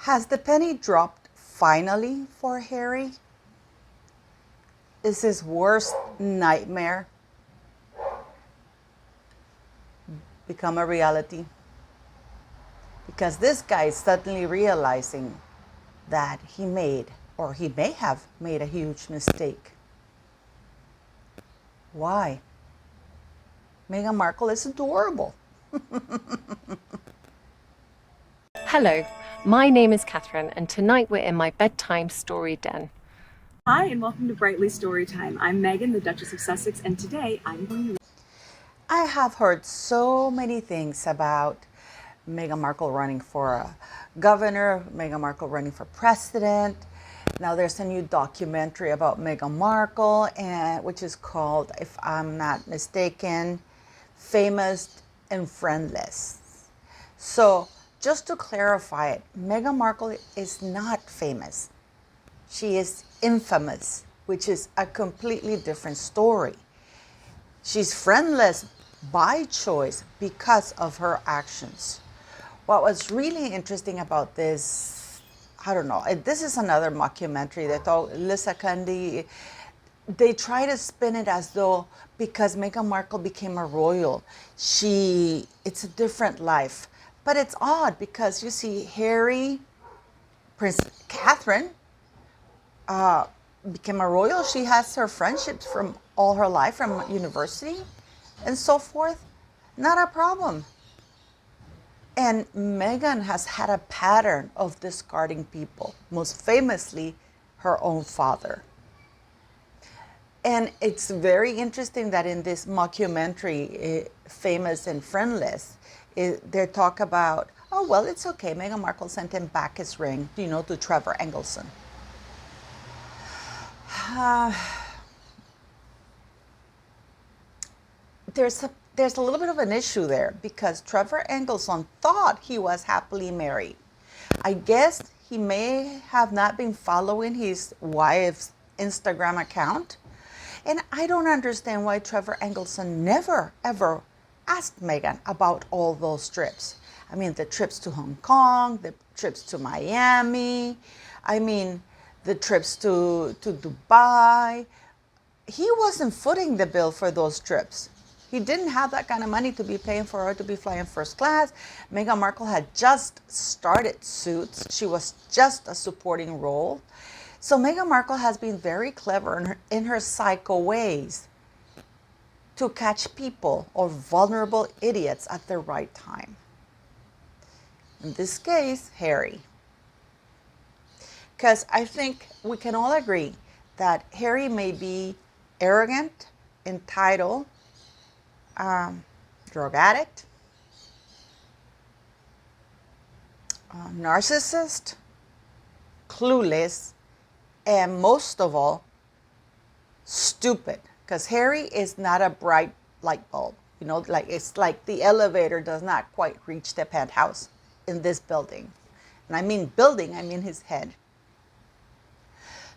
Has the penny dropped finally for Harry? Is his worst nightmare become a reality? Because this guy is suddenly realizing that he made, or he may have made, a huge mistake. Why? Meghan Markle is adorable. Hello, my name is Catherine, and tonight we're in my bedtime story den. Hi, and welcome to Brightly Storytime. I'm Megan, the Duchess of Sussex, and today I'm going to... I have heard so many things about Meghan Markle running for governor, Meghan Markle running for president. Now there's a new documentary about Meghan Markle, which is called, if I'm not mistaken, Famous and Friendless. So just to clarify it, Meghan Markle is not famous. She is infamous, which is a completely different story. She's friendless by choice because of her actions. What was really interesting about this, I don't know, this is another mockumentary that Lisa Candy, they try to spin it as though because Meghan Markle became a royal, it's a different life. But it's odd because you see Harry, Prince Catherine, became a royal. She has her friendships from all her life, from university and so forth. Not a problem. And Meghan has had a pattern of discarding people, most famously her own father. And it's very interesting that in this mockumentary, Famous and Friendless, they talk about, oh, well, it's okay. Meghan Markle sent him back his ring, to Trevor Engelson. There's a little bit of an issue there because Trevor Engelson thought he was happily married. I guess he may have not been following his wife's Instagram account. And I don't understand why Trevor Engelson never, ever asked Meghan about all those trips. I mean, the trips to Hong Kong, the trips to Miami, the trips to Dubai. He wasn't footing the bill for those trips. He didn't have that kind of money to be paying for her to be flying first class. Meghan Markle had just started Suits. She was just a supporting role. So Meghan Markle has been very clever in her psycho ways to catch people or vulnerable idiots at the right time. In this case, Harry. Because I think we can all agree that Harry may be arrogant, entitled, drug addict, narcissist, clueless, and most of all, stupid. Because Harry is not a bright light bulb. It's like the elevator does not quite reach the penthouse in this building. And I mean building, I mean his head.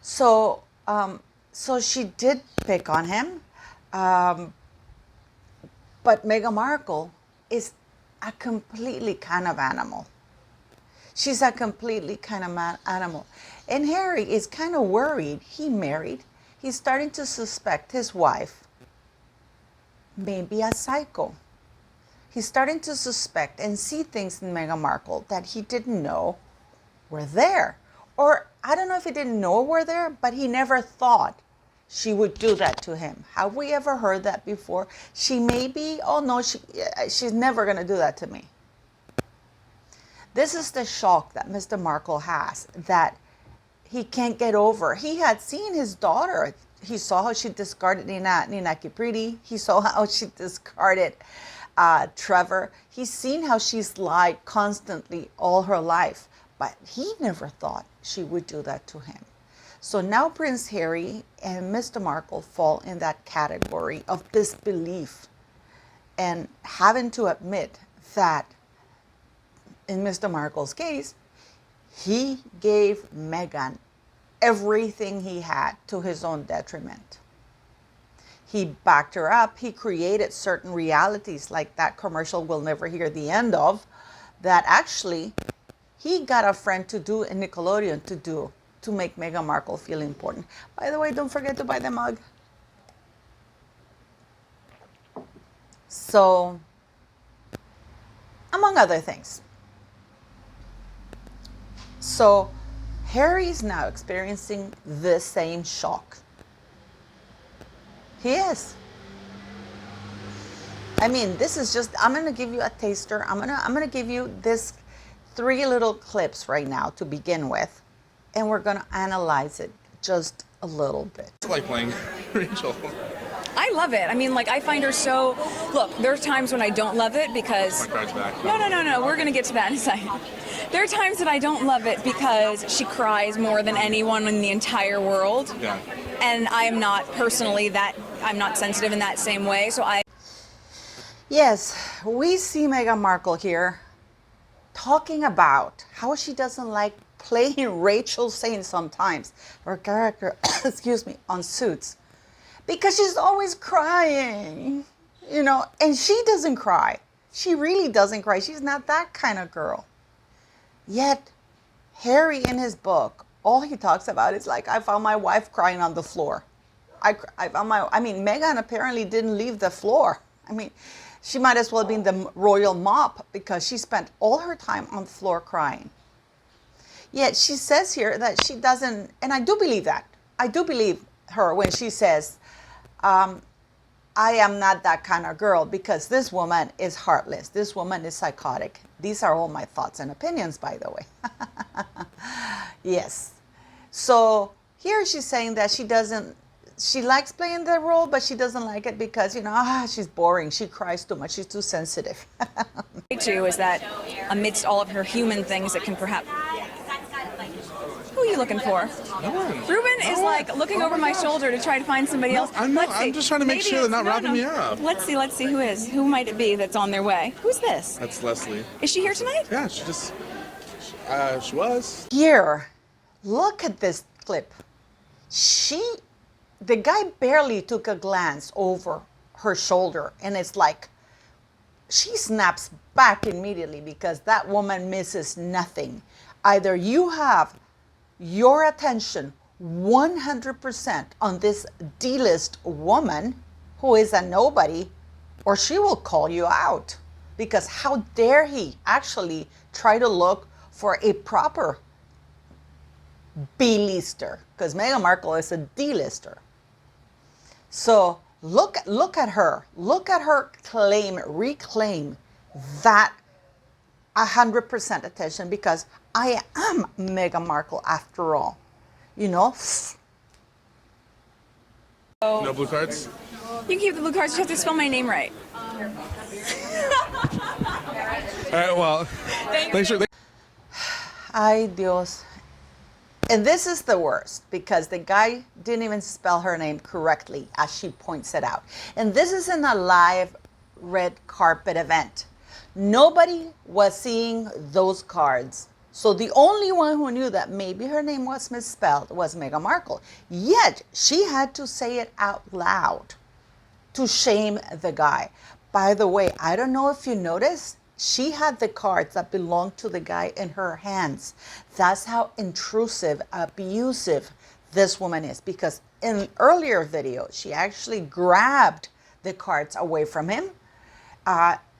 So she did pick on him. But Meghan Markle is a completely kind of animal. She's a completely kind of animal. And Harry is kind of worried. He married. He's starting to suspect his wife may be a psycho. He's starting to suspect and see things in Meghan Markle that he didn't know were there. Or I don't know if he didn't know were there, but he never thought she would do that to him. Have we ever heard that before? She may be, oh no, she's never going to do that to me. This is the shock that Mr. Markle has, that he can't get over. He had seen his daughter. He saw how she discarded Nina Kipridi. He saw how she discarded Trevor. He's seen how she's lied constantly all her life. But he never thought she would do that to him. So now Prince Harry and Mr. Markle fall in that category of disbelief and having to admit that in Mr. Markle's case, he gave Meghan everything he had to his own detriment. He backed her up. He created certain realities like that commercial we'll never hear the end of, that actually he got a friend to do and Nickelodeon to do to make Meghan Markle feel important. By the way, don't forget to buy the mug. So, among other things. So, Harry's now experiencing the same shock. He is. I mean, this is just, I'm going to give you a taster. I'm going to give you this 3 little clips right now to begin with, and we're going to analyze it just a little bit. It's like playing Rachel. I love it. I mean, like, I find her so... Look, there are times when I don't love it because... My card's back. No. We're going to get to that in a second. There are times that I don't love it because she cries more than anyone in the entire world. Yeah. And I am not personally that... I'm not sensitive in that same way, so I... Yes, we see Meghan Markle here talking about how she doesn't like playing Rachel Zane sometimes, her character, excuse me, on Suits. Because she's always crying, you know, and she doesn't cry. She really doesn't cry. She's not that kind of girl. Yet, Harry in his book, all he talks about is like, I found my wife crying on the floor. I mean, Meghan apparently didn't leave the floor. I mean, she might as well have been the royal mop because she spent all her time on the floor crying. Yet she says here that she doesn't, and I do believe that. I do believe her when she says, I am not that kind of girl, because this woman is heartless. This woman is psychotic. These are all my thoughts and opinions, by the way. Yes. So here she's saying that she likes playing the role, but she doesn't like it because, you know, she's boring. She cries too much. She's too sensitive. too is that amidst all of her human things that can perhaps... Who are you looking for? No one. Ruben is like looking over my shoulder to try to find somebody else. I'm not. I'm just trying to make sure they're not wrapping me up. Let's see who is. Who might it be that's on their way? Who's this? That's Leslie. Is she here tonight? Yeah, she was. Here, look at this clip. The guy barely took a glance over her shoulder, and it's like she snaps back immediately because that woman misses nothing. Either you have your attention 100% on this D-list woman who is a nobody, or she will call you out. Because how dare he actually try to look for a proper B-lister? Because Meghan Markle is a D-lister. So look at her. Look at her reclaim that 100% attention, because I am Meghan Markle after all. You know? No blue cards? You can keep the blue cards, you have to spell my name right. All right, well, thanks for... Ay, Dios. And this is the worst, because the guy didn't even spell her name correctly, as she points it out. And this is in a live red carpet event. Nobody was seeing those cards. So the only one who knew that maybe her name was misspelled was Meghan Markle. Yet she had to say it out loud to shame the guy. By the way, I don't know if you noticed, she had the cards that belonged to the guy in her hands. That's how intrusive, abusive this woman is. Because in an earlier video, she actually grabbed the cards away from him.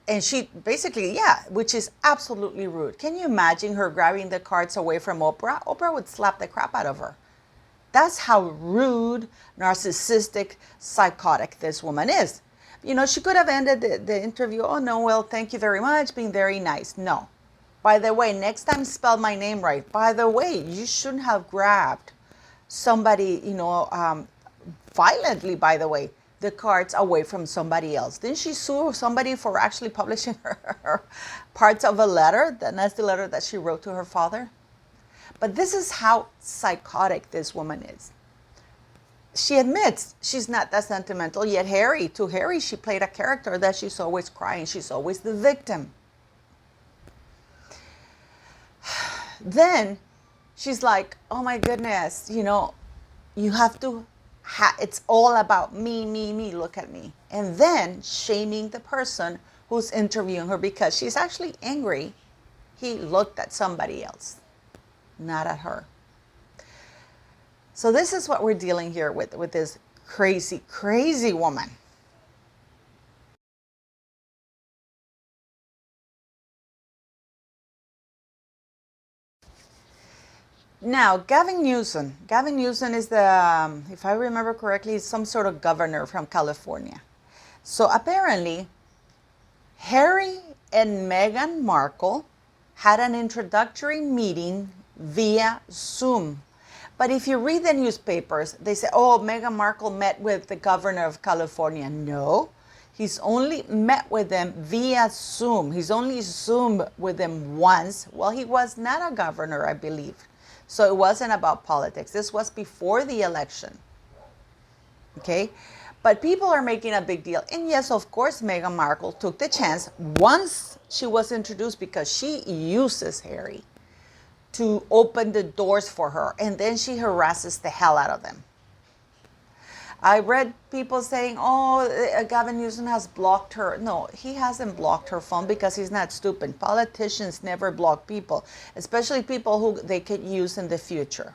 And she basically, which is absolutely rude. Can you imagine her grabbing the cards away from Oprah? Oprah would slap the crap out of her. That's how rude, narcissistic, psychotic this woman is. You know, she could have ended the interview, oh no, well, thank you very much, being very nice. No. By the way, next time spell my name right. By the way, you shouldn't have grabbed somebody, you know, violently, by the way, the cards away from somebody else. Didn't she sue somebody for actually publishing her parts of a letter? That's the letter that she wrote to her father. But this is how psychotic this woman is. She admits she's not that sentimental, yet to Harry, she played a character that she's always crying. She's always the victim. Then she's like, oh my goodness, you know, you have to, it's all about me, look at me. And then shaming the person who's interviewing her because she's actually angry He looked at somebody else, not at her. So this is what we're dealing here with this crazy, crazy woman. Now, Gavin Newsom. Gavin Newsom is the, if I remember correctly, some sort of governor from California. So apparently, Harry and Meghan Markle had an introductory meeting via Zoom. But if you read the newspapers, they say, oh, Meghan Markle met with the governor of California. No, he's only met with them via Zoom. He's only Zoomed with them once. Well, he was not a governor, I believe. So it wasn't about politics. This was before the election. Okay? But people are making a big deal. And yes, of course, Meghan Markle took the chance once she was introduced, because she uses Harry to open the doors for her. And then she harasses the hell out of them. I read people saying, oh, Gavin Newsom has blocked her. No, he hasn't blocked her phone because he's not stupid. Politicians never block people, especially people who they could use in the future.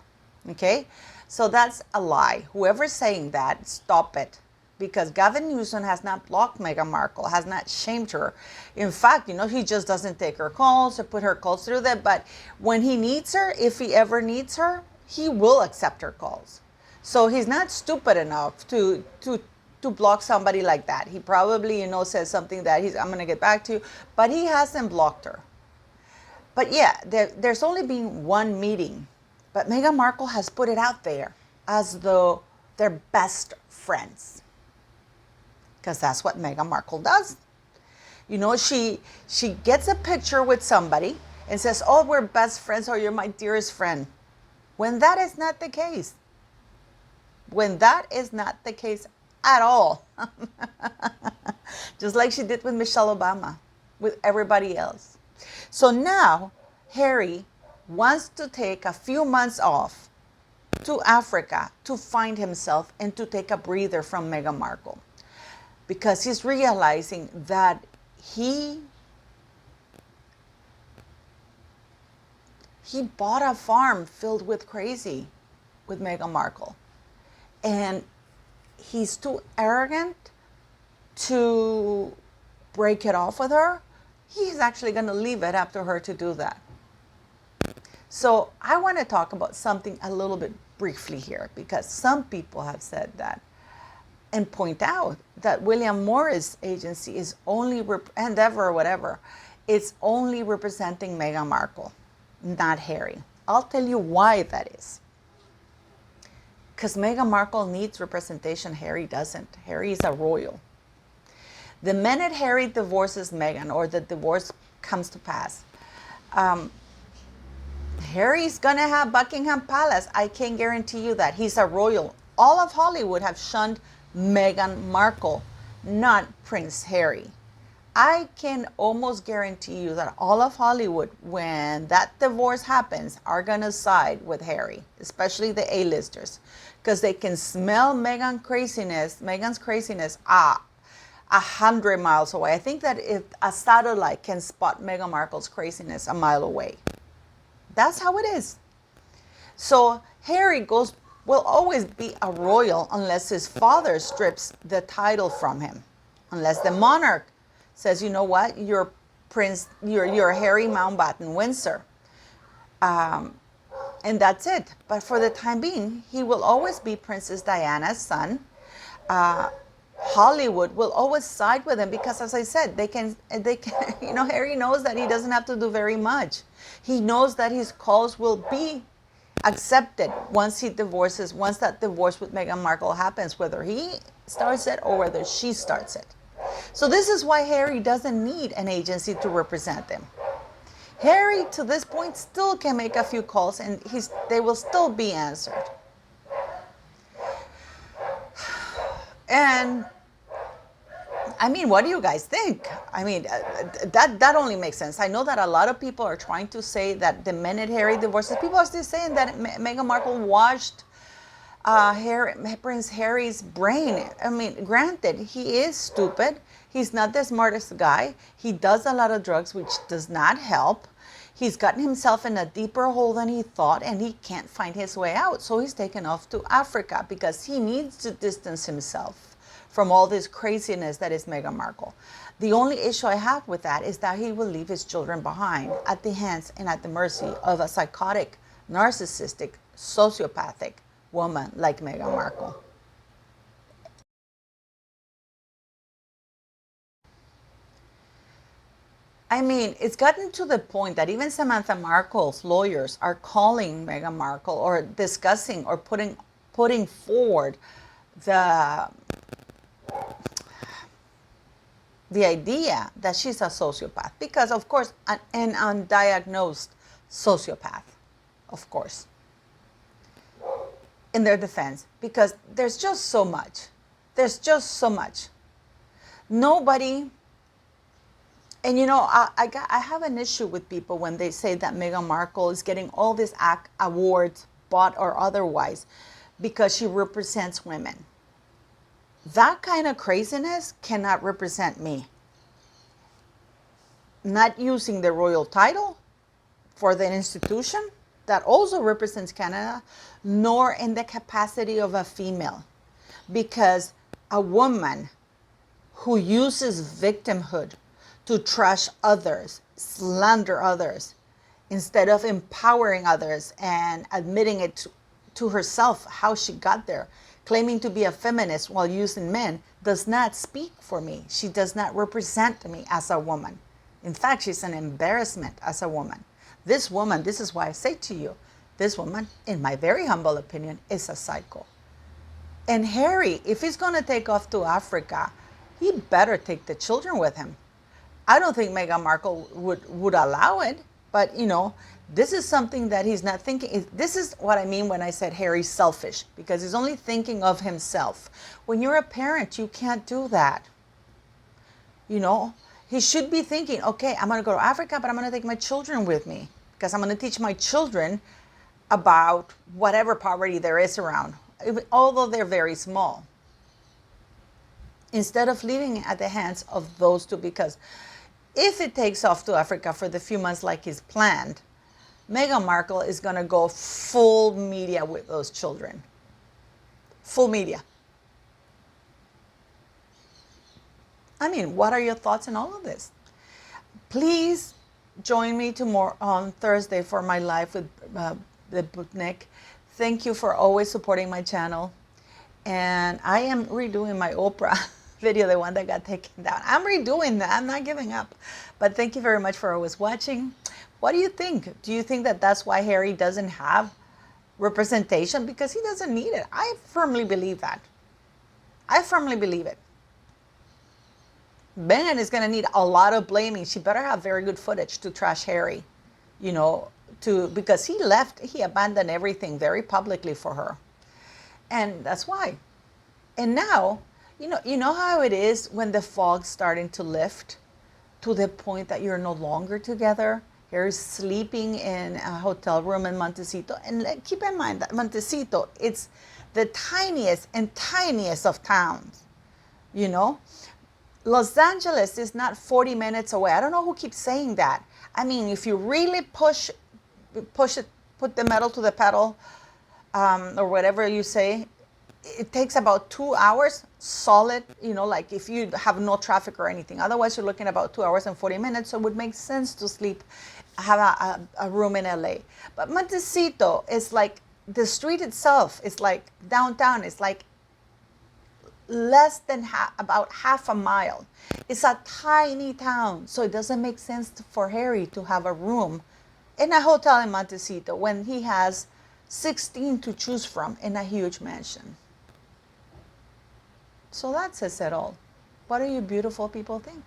Okay? So that's a lie. Whoever's saying that, stop it. Because Gavin Newsom has not blocked Meghan Markle, has not shamed her. In fact, he just doesn't take her calls or put her calls through that. But when he needs her, if he ever needs her, he will accept her calls. So he's not stupid enough to block somebody like that. He probably, says something that I'm going to get back to you, but he hasn't blocked her. But yeah, there's only been one meeting, but Meghan Markle has put it out there as though they're best friends. Because that's what Meghan Markle does. She gets a picture with somebody and says, oh, we're best friends, or you're my dearest friend. When that is not the case. When that is not the case at all. Just like she did with Michelle Obama, with everybody else. So now, Harry wants to take a few months off to Africa to find himself and to take a breather from Meghan Markle. Because he's realizing that he bought a farm filled with crazy with Meghan Markle. And he's too arrogant to break it off with her. He's actually going to leave it up to her to do that. So I want to talk about something a little bit briefly here, because some people have said that and point out that William Morris agency is only, Endeavor or whatever, it's only representing Meghan Markle, not Harry. I'll tell you why that is. Because Meghan Markle needs representation, Harry doesn't. Harry is a royal. The minute Harry divorces Meghan, or the divorce comes to pass, Harry's gonna have Buckingham Palace. I can guarantee you that. He's a royal. All of Hollywood have shunned Meghan Markle, not Prince Harry. I can almost guarantee you that all of Hollywood, when that divorce happens, are gonna side with Harry, especially the A-listers, because they can smell Meghan's craziness 100 miles away. I think that if a satellite can spot Meghan Markle's craziness a mile away. That's how it is. So Harry will always be a royal unless his father strips the title from him. Unless the monarch says, you know what, you're Harry Mountbatten Windsor. And that's it. But for the time being, he will always be Princess Diana's son. Hollywood will always side with him because, as I said, they can, Harry knows that he doesn't have to do very much. He knows that his cause will be accepted once that divorce with Meghan Markle happens, whether he starts it or whether she starts it. So this is why Harry doesn't need an agency to represent him. Harry, to this point, still can make a few calls and they will still be answered. And I mean, what do you guys think? I mean, that only makes sense. I know that a lot of people are trying to say that the minute Harry divorces, people are still saying that Meghan Markle washed Prince Harry's brain. I mean, granted, he is stupid. He's not the smartest guy. He does a lot of drugs, which does not help. He's gotten himself in a deeper hole than he thought, and he can't find his way out. So he's taken off to Africa because he needs to distance himself from all this craziness that is Meghan Markle. The only issue I have with that is that he will leave his children behind at the hands and at the mercy of a psychotic, narcissistic, sociopathic woman like Meghan Markle. I mean, it's gotten to the point that even Samantha Markle's lawyers are calling Meghan Markle or discussing or putting forward the idea that she's a sociopath because, of course, an undiagnosed sociopath, of course, in their defense, because there's just so much. There's just so much. Nobody, and you know, I have an issue with people when they say that Meghan Markle is getting all these awards, bought or otherwise, because she represents women. That kind of craziness cannot represent me. Not using the royal title for the institution that also represents Canada, nor in the capacity of a female. Because a woman who uses victimhood to trash others, slander others, instead of empowering others and admitting it to herself how she got there, claiming to be a feminist while using men, does not speak for me. She does not represent me as a woman. In fact, she's an embarrassment as a woman. This woman, this is why I say to you, this woman, in my very humble opinion, is a psycho. And Harry, if he's going to take off to Africa, he better take the children with him. I don't think Meghan Markle would allow it, but you know, this is something that he's not thinking. This is what I mean when I said Harry's selfish, because he's only thinking of himself. When you're a parent, you can't do that. You know, he should be thinking, okay, I'm going to go to Africa, but I'm going to take my children with me because I'm going to teach my children about whatever poverty there is around, although they're very small. Instead of leaving it at the hands of those two, because if it takes off to Africa for the few months like he's planned, Meghan Markle is going to go full media with those children. Full media. I mean, what are your thoughts on all of this? Please join me tomorrow on Thursday for my live with the Nick. Thank you for always supporting my channel. And I am redoing my Oprah video, the one that got taken down. I'm redoing that. I'm not giving up. But thank you very much for always watching. What do you think? Do you think that that's why Harry doesn't have representation? Because he doesn't need it. I firmly believe that. I firmly believe it. Meghan is going to need a lot of blaming. She better have very good footage to trash Harry, you know, because he left, he abandoned everything very publicly for her. And that's why. And now, you know how it is when the fog's starting to lift to the point that you're no longer together. You're sleeping in a hotel room in Montecito. And keep in mind that Montecito, it's the tiniest and tiniest of towns, you know. Los Angeles is not 40 minutes away. I don't know who keeps saying that. I mean, if you really push it, put the metal to the pedal, or whatever you say, it takes about 2 hours solid, you know, like if you have no traffic or anything. Otherwise, you're looking about 2 hours and 40 minutes. So it would make sense to have a room in LA. But Montecito is like, the street itself is like downtown. It's like less than about half a mile. It's a tiny town. So it doesn't make sense for Harry to have a room in a hotel in Montecito when he has 16 to choose from in a huge mansion. So that says it all. What do you beautiful people think?